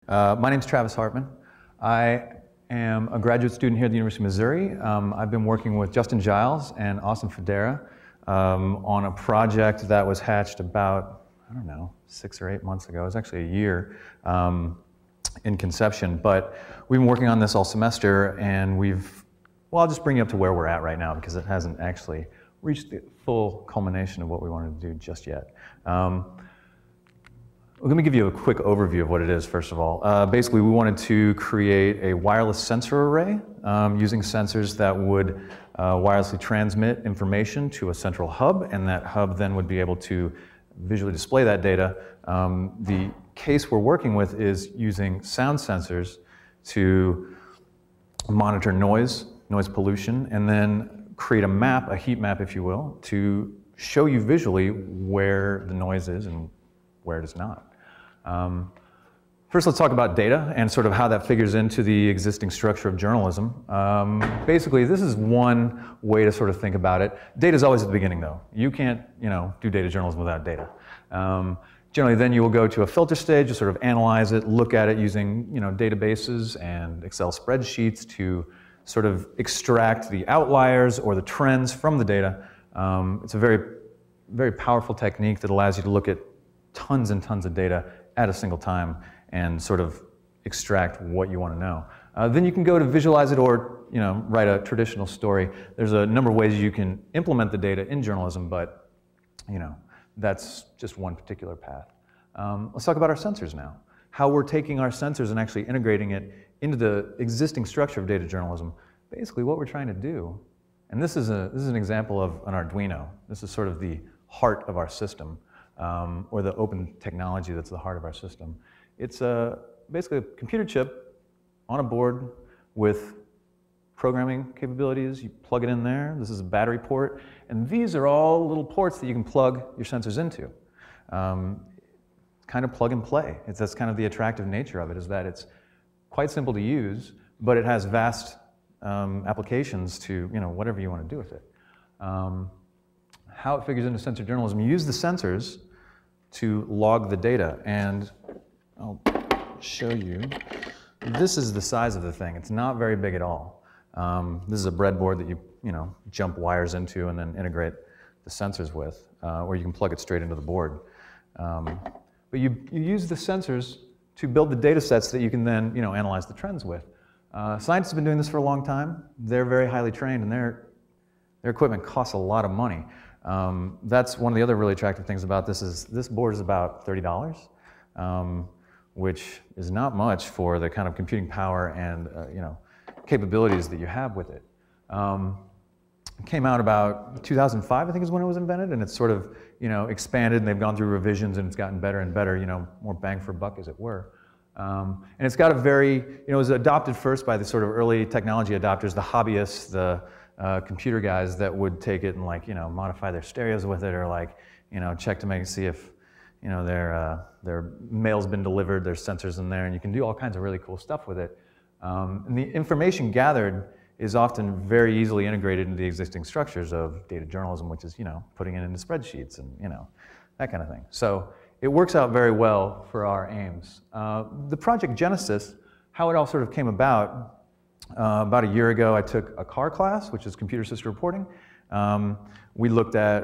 My name's Travis Hartman. I am a graduate student here at the University of Missouri. I've been working with Justin Giles and Austin Federa on a project that was hatched about, I don't know, 6 or 8 months ago. It was actually a year in conception, but we've been working on this all semester, and well, I'll just bring you up to where we're at right now because it hasn't actually reached the full culmination of what we wanted to do just yet. Let me give you a quick overview of what it is, first of all. Basically, we wanted to create a wireless sensor array using sensors that would wirelessly transmit information to a central hub, and that hub then would be able to visually display that data. The case we're working with is using sound sensors to monitor noise pollution, and then create a map, a heat map, if you will, to show you visually where the noise is and where it is not. First, let's talk about data and sort of how that figures into the existing structure of journalism. Basically, this is one way to sort of think about it. Data is always at the beginning, though. You can't, do data journalism without data. Generally, then you will go to a filter stage to sort of analyze it, look at it using, databases and Excel spreadsheets to sort of extract the outliers or the trends from the data. It's a very, very powerful technique that allows you to look at tons and tons of data at a single time and sort of extract what you want to know. Then you can go to visualize it or write a traditional story. There's a number of ways you can implement the data in journalism, but that's just one particular path. Let's talk about our sensors now. How we're taking our sensors and actually integrating it into the existing structure of data journalism. Basically what we're trying to do, and this is an example of an Arduino. This is sort of the heart of our system. Or the open technology that's the heart of our system. It's basically a computer chip on a board with programming capabilities. You plug it in there. This is a battery port. And these are all little ports that you can plug your sensors into. Kind of plug and play. That's kind of the attractive nature of it, is that it's quite simple to use, but it has vast applications to whatever you want to do with it. How it figures into sensor journalism, you use the sensors to log the data, and I'll show you. This is the size of the thing. It's not very big at all. This is a breadboard that you jump wires into and then integrate the sensors with, or you can plug it straight into the board. But you use the sensors to build the data sets that you can then analyze the trends with. Scientists have been doing this for a long time. They're very highly trained, and their equipment costs a lot of money. That's one of the other really attractive things about this is this board is about $30, which is not much for the kind of computing power and capabilities that you have with it. It came out about 2005, I think, is when it was invented, and it's sort of expanded, and they've gone through revisions, and it's gotten better and better, more bang for buck, as it were. And it's got a very, it was adopted first by the sort of early technology adopters, the hobbyists, the computer guys that would take it and modify their stereos with it, or check to see if their mail's been delivered. There's sensors in there, and you can do all kinds of really cool stuff with it. And the information gathered is often very easily integrated into the existing structures of data journalism, which is putting it into spreadsheets and that kind of thing. So it works out very well for our aims. The project Genesis, how it all sort of came about a year ago, I took a CAR class, which is computer assisted reporting. I looked at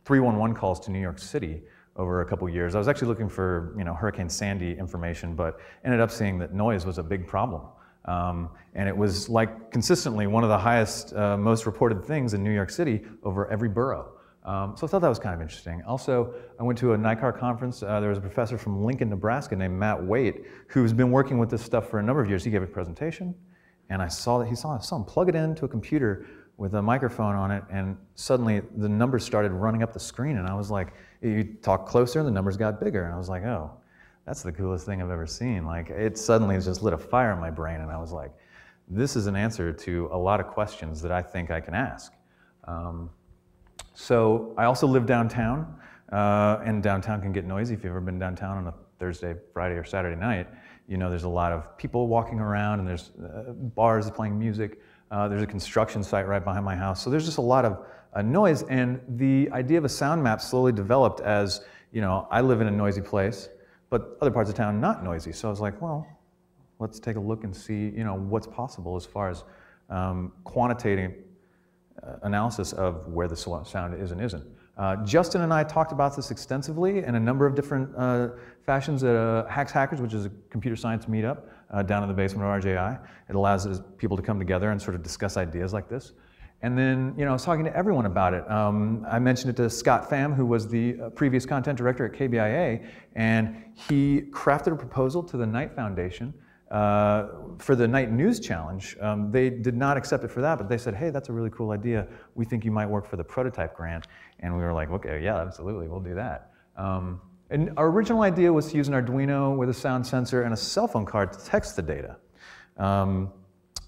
311 calls to New York City over a couple years. I was actually looking for Hurricane Sandy information, but ended up seeing that noise was a big problem. And it was consistently one of the highest, most reported things in New York City over every borough. So I thought that was kind of interesting. Also, I went to a NICAR conference. There was a professor from Lincoln, Nebraska named Matt Waite, who's been working with this stuff for a number of years. He gave a presentation, and I saw him plug it into a computer with a microphone on it, and suddenly the numbers started running up the screen, and I was like, you talk closer, and the numbers got bigger, and I was like, oh, that's the coolest thing I've ever seen. It suddenly just lit a fire in my brain, and I was like, this is an answer to a lot of questions that I think I can ask. So I also live downtown, and downtown can get noisy. If you've ever been downtown on a Thursday, Friday, or Saturday night, there's a lot of people walking around, and there's bars playing music. There's a construction site right behind my house. So there's just a lot of noise, and the idea of a sound map slowly developed as, I live in a noisy place, but other parts of town not noisy. So I was like, well, let's take a look and see, what's possible as far as quantitative analysis of where the sound is and isn't. Justin and I talked about this extensively in a number of different fashions at Hacks Hackers, which is a computer science meetup down in the basement of RJI. It allows people to come together and sort of discuss ideas like this. And then, I was talking to everyone about it. I mentioned it to Scott Pham, who was the previous content director at KBIA, and he crafted a proposal to the Knight Foundation for the Knight News Challenge. They did not accept it for that, but they said, hey, that's a really cool idea. We think you might work for the prototype grant. And we were like, okay, yeah, absolutely, we'll do that. And our original idea was to use an Arduino with a sound sensor and a cell phone card to text the data.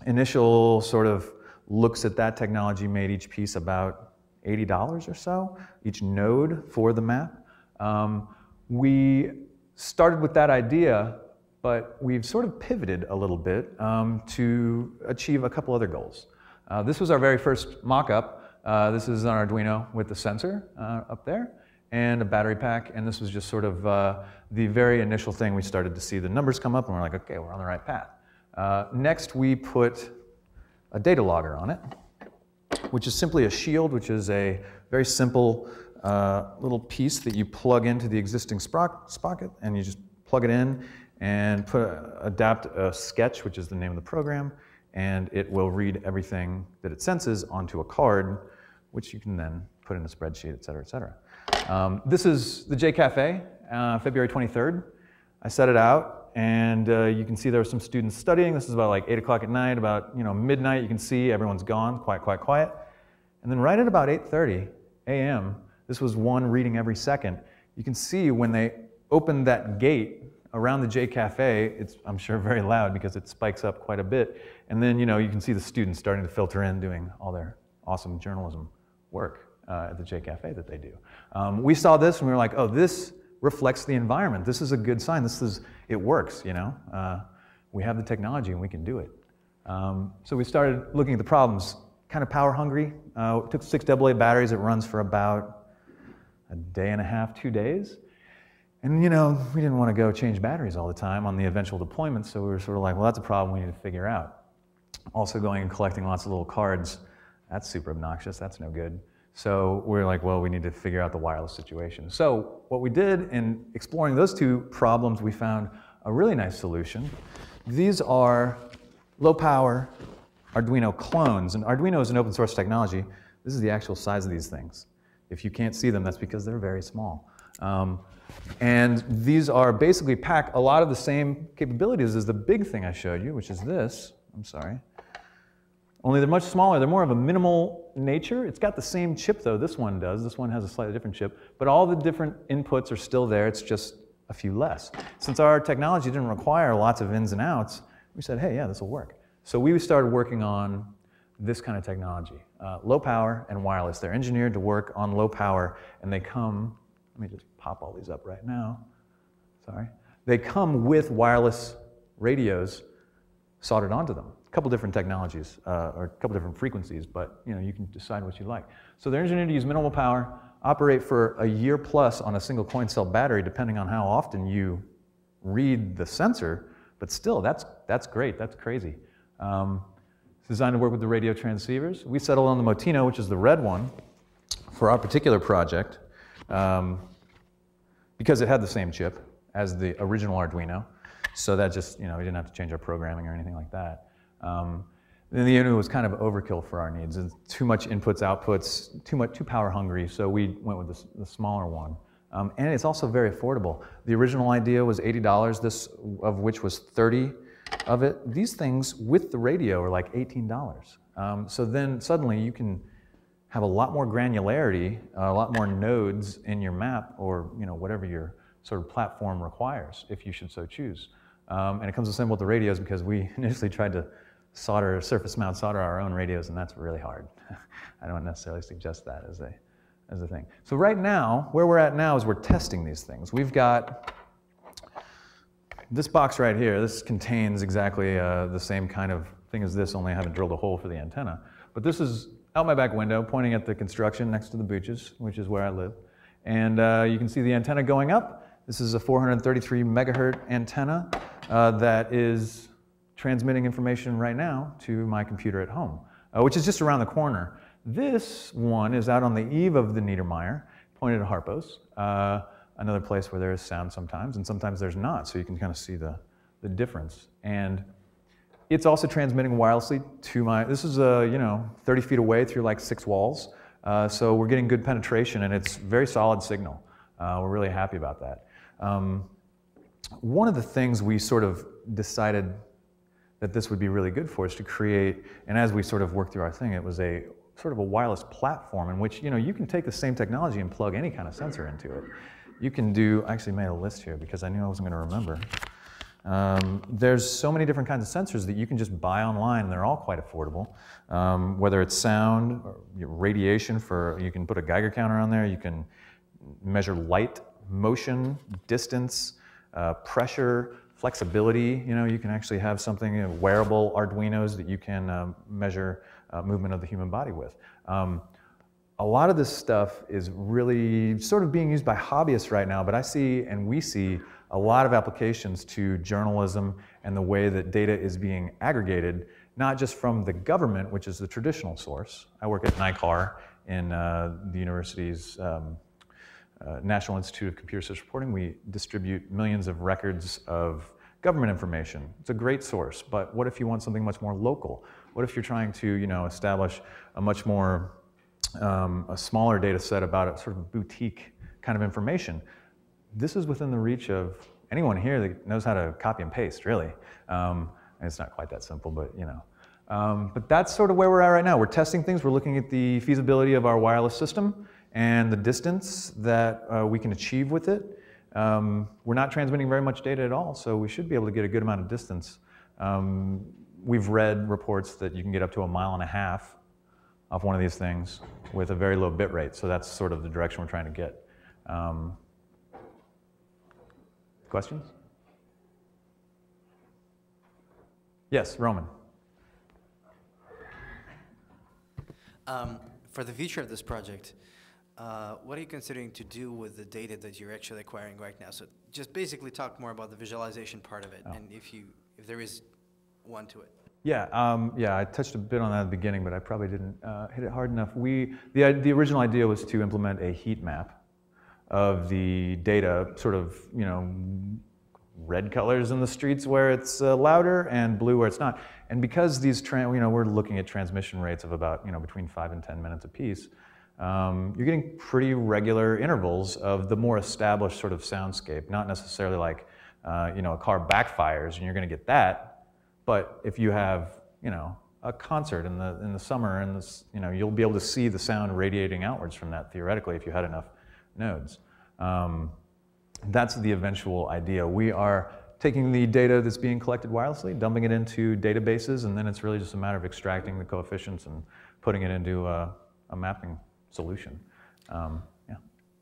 Initial sort of looks at that technology made each piece about $80 or so, each node for the map. We started with that idea, but we've sort of pivoted a little bit to achieve a couple other goals. This was our very first mock-up. This is an Arduino with the sensor up there and a battery pack, and this was just sort of the very initial thing. We started to see the numbers come up and we're like, okay, we're on the right path. Next, we put a data logger on it, which is simply a shield, which is a very simple little piece that you plug into the existing sprocket, and you just plug it in and adapt a sketch, which is the name of the program, and it will read everything that it senses onto a card, which you can then put in a spreadsheet, et cetera, et cetera. This is the JCafe, February 23rd. I set it out. And you can see there were some students studying. This is about like 8 o'clock at night, about midnight. You can see everyone's gone, quiet, quiet, quiet. And then right at about 8:30 a.m., this was one reading every second. You can see when they opened that gate around the JCafe, it's, I'm sure, very loud because it spikes up quite a bit. And then you can see the students starting to filter in, doing all their awesome journalism work at the JCafe that they do. We saw this and we were like, oh, this reflects the environment. This is a good sign. It works, We have the technology and we can do it. So we started looking at the problems. Kind of power hungry. It took 6 AA batteries. It runs for about a day and a half, 2 days. And we didn't want to go change batteries all the time on the eventual deployment, so we were sort of like, well, that's a problem we need to figure out. Also going and collecting lots of little cards, that's super obnoxious, that's no good. So we're like, well, we need to figure out the wireless situation. So what we did in exploring those two problems, we found a really nice solution. These are low power Arduino clones. And Arduino is an open source technology. This is the actual size of these things. If you can't see them, that's because they're very small. And these are basically pack a lot of the same capabilities as the big thing I showed you, which is this. I'm sorry. Only they're much smaller. They're more of a minimal nature. It's got the same chip, though. This one does. This one has a slightly different chip. But all the different inputs are still there. It's just a few less. Since our technology didn't require lots of ins and outs, we said, hey, yeah, this will work. So we started working on this kind of technology, low power and wireless. They're engineered to work on low power, and they come, let me just pop all these up right now. Sorry. They come with wireless radios soldered onto them. A couple different technologies, or a couple different frequencies, but you can decide what you like. So they're engineered to use minimal power, operate for a year plus on a single coin cell battery, depending on how often you read the sensor. But still, that's great. That's crazy. It's designed to work with the radio transceivers. We settled on the Motino, which is the red one, for our particular project, because it had the same chip as the original Arduino. So that just, we didn't have to change our programming or anything like that. Then the Uno was kind of overkill for our needs. It's too much inputs, outputs, too power hungry, so we went with the smaller one. And it's also very affordable. The original idea was $80, this of which was 30 of it. These things with the radio are like $18. So then suddenly you can have a lot more granularity, a lot more nodes in your map, or whatever your sort of platform requires, if you should so choose. And it comes assembled with the radios because we initially tried to surface mount solder our own radios, and that's really hard. I don't necessarily suggest that as a thing. So right now, where we're at now is we're testing these things. We've got this box right here. This contains exactly the same kind of thing as this, only I haven't drilled a hole for the antenna. But this is out my back window, pointing at the construction next to the Booches, which is where I live. And you can see the antenna going up. This is a 433 megahertz antenna that is transmitting information right now to my computer at home, which is just around the corner. This one is out on the eve of the Niedermeyer, pointed at Harpos, another place where there is sound sometimes, and sometimes there's not, so you can kind of see the difference. And it's also transmitting wirelessly to my, this is 30 feet away through like 6 walls, so we're getting good penetration, and it's very solid signal. We're really happy about that. One of the things we sort of decided that this would be really good for is to create, and as we sort of worked through our thing, it was a sort of a wireless platform in which, you can take the same technology and plug any kind of sensor into it. You can do, I actually made a list here because I knew I wasn't going to remember. There's so many different kinds of sensors that you can just buy online, and they're all quite affordable. Whether it's sound, or radiation you can put a Geiger counter on there, you can measure light, motion, distance, pressure, flexibility. You can actually have something, wearable Arduinos that you can measure movement of the human body with. A lot of this stuff is really sort of being used by hobbyists right now, but I see, and we see, a lot of applications to journalism and the way that data is being aggregated, not just from the government, which is the traditional source. I work at NICAR in the university's National Institute of Computer Science Reporting. We distribute millions of records of government information. It's a great source, but what if you want something much more local? What if you're trying to, establish a much more, a smaller data set about a sort of boutique kind of information? This is within the reach of anyone here that knows how to copy and paste, really. And it's not quite that simple, but but that's sort of where we're at right now. We're testing things. We're looking at the feasibility of our wireless system and the distance that we can achieve with it. We're not transmitting very much data at all, so we should be able to get a good amount of distance. We've read reports that you can get up to 1.5 miles off one of these things with a very low bit rate, so that's sort of the direction we're trying to get. Questions? Yes, Roman. For the future of this project, what are you considering to do with the data that you're actually acquiring right now? So just basically talk more about the visualization part of it, and if there is one to it. Yeah, I touched a bit on that at the beginning, but I probably didn't hit it hard enough. The original idea was to implement a heat map of the data, sort of, red colors in the streets where it's louder and blue where it's not. And because these, we're looking at transmission rates of about, between 5 and 10 minutes apiece, you're getting pretty regular intervals of the more established sort of soundscape, not necessarily like, a car backfires and you're going to get that, but if you have, a concert in the summer and this, you'll be able to see the sound radiating outwards from that theoretically if you had enough nodes. That's the eventual idea. We are taking the data that's being collected wirelessly, dumping it into databases, and then it's really just a matter of extracting the coefficients and putting it into a mapping solution. Yeah.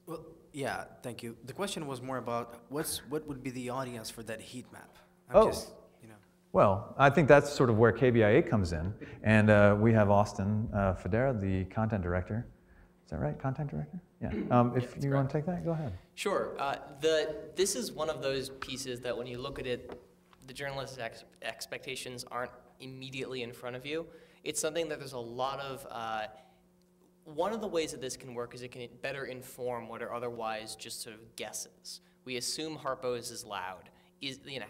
Well, yeah, thank you. The question was more about what would be the audience for that heat map? Well, I think that's sort of where KBIA comes in, and we have Austin Federa, the content director. Is that right, content director? Yeah. If you want to take that, go ahead. Sure. This is one of those pieces that when you look at it, the journalist's expectations aren't immediately in front of you. It's something that there's a lot of, one of the ways that this can work is it can better inform what are otherwise just sort of guesses. We assume Harpos is loud.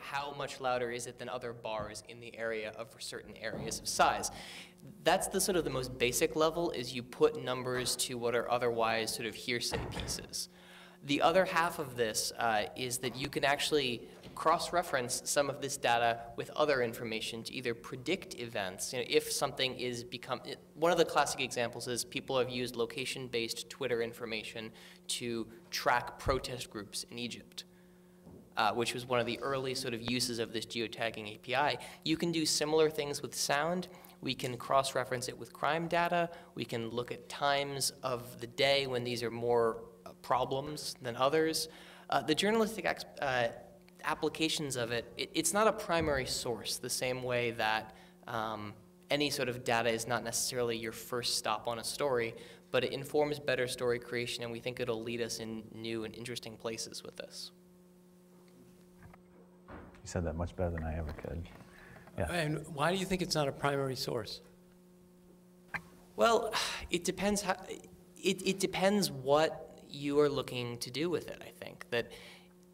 How much louder is it than other bars in the area of certain areas of size? That's the sort of the most basic level, is you put numbers to what are otherwise sort of hearsay pieces. The other half of this is that you can actually cross-reference some of this data with other information to either predict events. If something is one of the classic examples is people have used location-based Twitter information to track protest groups in Egypt. Which was one of the early sort of uses of this geotagging API. You can do similar things with sound. We can cross-reference it with crime data. We can look at times of the day when these are more problems than others. The journalistic applications of it's not a primary source the same way that any sort of data is not necessarily your first stop on a story, but it informs better story creation, and we think it'll lead us in new and interesting places with this. said that much better than I ever could. Yeah. And why do you think it's not a primary source? Well, it depends how, it depends what you are looking to do with it, I think. That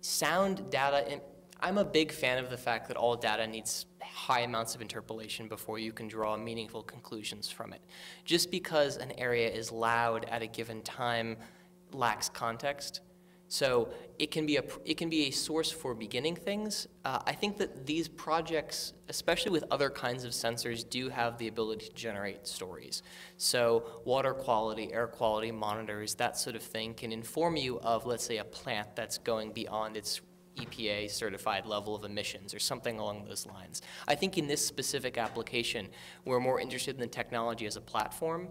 sound data, and I'm a big fan of the fact that all data needs high amounts of interpolation before you can draw meaningful conclusions from it. Just because an area is loud at a given time lacks context. So it can be a source for beginning things. I think that these projects, especially with other kinds of sensors, do have the ability to generate stories. So water quality, air quality monitors, that sort of thing can inform you of, let's say, a plant that's going beyond its EPA certified level of emissions or something along those lines. I think in this specific application, we're more interested in the technology as a platform.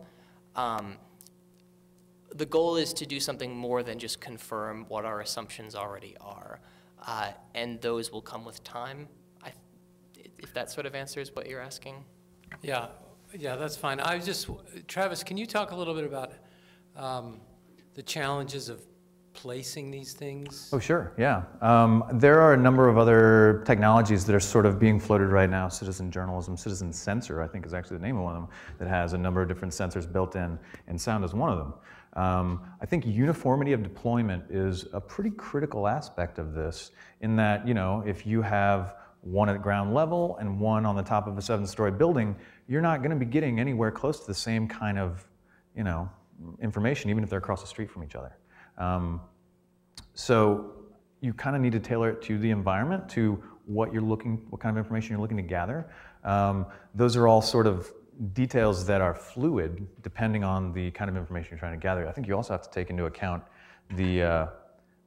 The goal is to do something more than just confirm what our assumptions already are. And those will come with time, if that sort of answers what you're asking. Yeah, that's fine. Travis, can you talk a little bit about the challenges of placing these things? Oh, sure, yeah. There are a number of other technologies that are sort of being floated right now. Citizen journalism, citizen sensor, I think is actually the name of one of them, that has a number of different sensors built in, and sound is one of them. I think uniformity of deployment is a pretty critical aspect of this, in that, you know, if you have one at ground level and one on the top of a 7-story building, you're not going to be getting anywhere close to the same kind of, you know, information, even if they're across the street from each other. So you kind of need to tailor it to the environment, to what kind of information you're looking to gather. Those are all sort of details that are fluid depending on the kind of information you're trying to gather. I think you also have to take into account the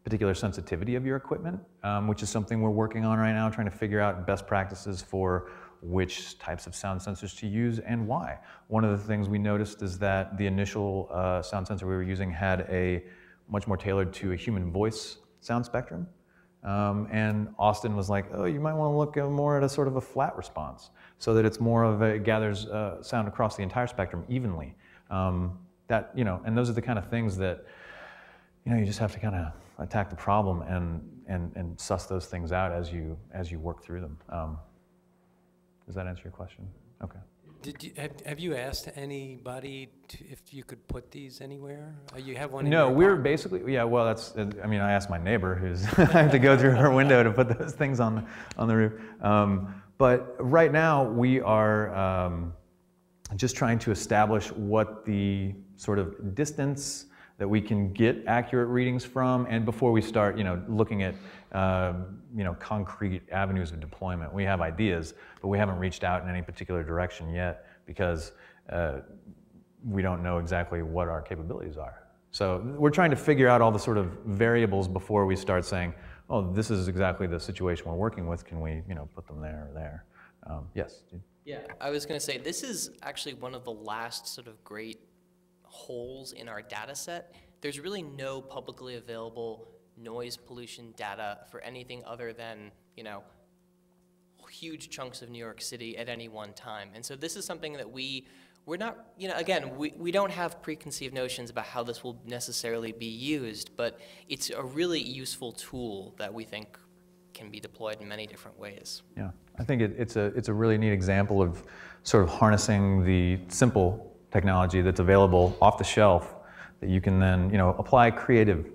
particular sensitivity of your equipment, which is something we're working on right now, trying to figure out best practices for which types of sound sensors to use and why. One of the things we noticed is that the initial sound sensor we were using had a much more tailored to a human voice sound spectrum. And Austin was like, oh, you might want to look more at a sort of a flat response, so that it's more of it gathers sound across the entire spectrum evenly. That, you know, and those are the kind of things that, you know, you just have to kind of attack the problem and suss those things out as you work through them. Does that answer your question? Okay. Have you asked anybody if you could put these anywhere? You have one in No, your we're apartment? basically, yeah, well, that's, I mean, I asked my neighbor, who's, I have to go through her window to put those things on the roof. But right now, we are just trying to establish what the sort of distance that we can get accurate readings from, and before we start, you know, looking at, you know, concrete avenues of deployment. We have ideas, but we haven't reached out in any particular direction yet, because we don't know exactly what our capabilities are. So we're trying to figure out all the sort of variables before we start saying, oh, this is exactly the situation we're working with. Can we, you know, put them there or there? Yes. Yeah, I was going to say, this is actually one of the last sort of great holes in our data set. There's really no publicly available noise pollution data for anything other than, you know, huge chunks of New York City at any one time. And so this is something that we're not, you know, again, we don't have preconceived notions about how this will necessarily be used, but it's a really useful tool that we think can be deployed in many different ways. Yeah, I think it's a really neat example of sort of harnessing the simple technology that's available off the shelf that you can then, you know, apply creative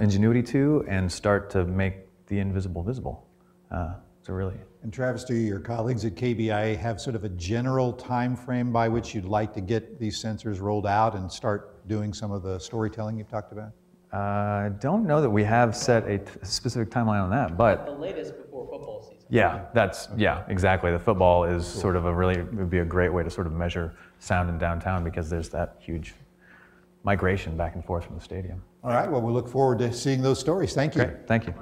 ingenuity to and start to make the invisible visible. So really. And Travis, do your colleagues at KBIA have sort of a general time frame by which you'd like to get these sensors rolled out and start doing some of the storytelling you've talked about? I don't know that we have set a specific timeline on that, but The latest before football season. Yeah, exactly. The football is sort of it would be a great way to sort of measure sound in downtown, because there's that huge migration back and forth from the stadium. All right, well, we look forward to seeing those stories. Thank you. Great, thank you.